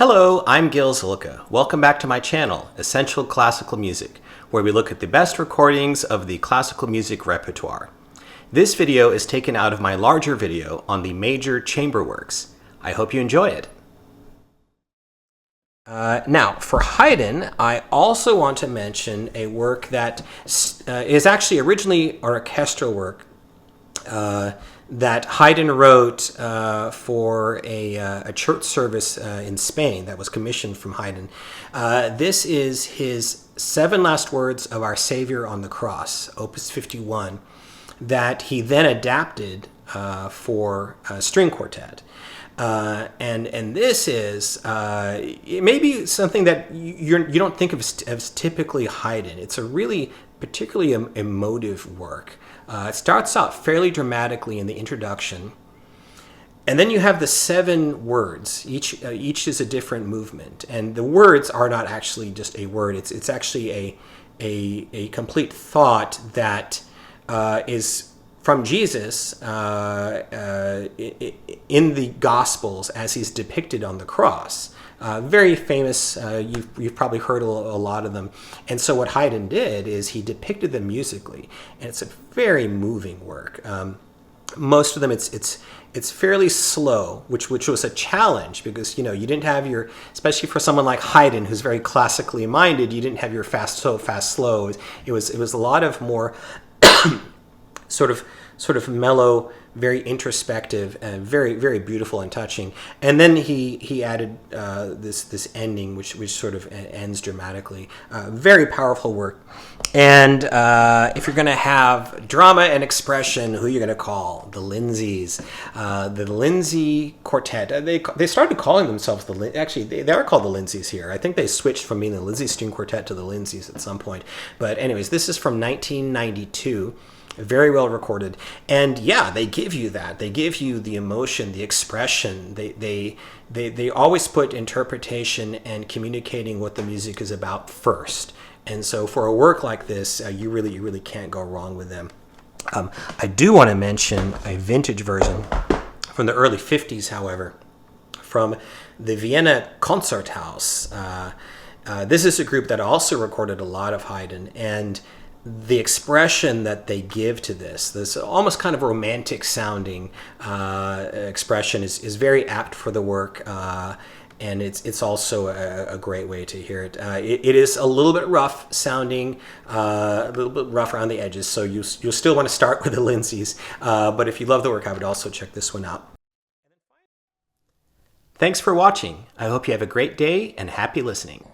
Hello, I'm Gil Zilkha. Welcome back to my channel, Essential Classical Music, where we look at the best recordings of the classical music repertoire. This video is taken out of my larger video on the major chamber works. I hope you enjoy it. Now, for Haydn, I also want to mention a work that is actually originally an orchestral work that Haydn wrote for a church service in Spain that was commissioned from Haydn. This is his Seven Last Words of Our Saviour on the Cross, Opus 51, that he then adapted for a string quartet. And this is it may be something that you don't think of as typically Haydn. It's a really particularly emotive work. It starts out fairly dramatically in the introduction, and then you have the 7 words. Each is a different movement, and the words are not actually just a word. It's actually a complete thought that is from Jesus in the Gospels as he's depicted on the cross. Very famous, you've probably heard a lot of them. And so what Haydn did is he depicted them musically, and it's a very moving work. Most of them, it's fairly slow, which was a challenge because, you know, you didn't have your, especially for someone like Haydn, who's very classically minded, you didn't have your fast, slow. It was a lot of more sort of mellow, very introspective, and very, very beautiful and touching. And then he added this ending, which sort of ends dramatically. Very powerful work. And if you're going to have drama and expression, who are you going to call? The Lindsays. The Lindsay Quartet. They started calling themselves they are called the Lindsays here. I think they switched from being the Lindsay String Quartet to the Lindsays at some point. But anyways, this is from 1992. Very well recorded, and yeah, they give you that. They give you the emotion, the expression. They always put interpretation and communicating what the music is about first. And so for a work like this, you really can't go wrong with them. I do want to mention a vintage version from the early 50s, however, from the Vienna Concerthaus. This is a group that also recorded a lot of Haydn, and the expression that they give to this almost kind of romantic sounding expression is very apt for the work, and it's also a great way to hear it. It is a little bit rough sounding, a little bit rough around the edges, so you'll still want to start with the Lindsays, but if you love the work, I would also check this one out. Thanks for watching. I hope you have a great day and happy listening.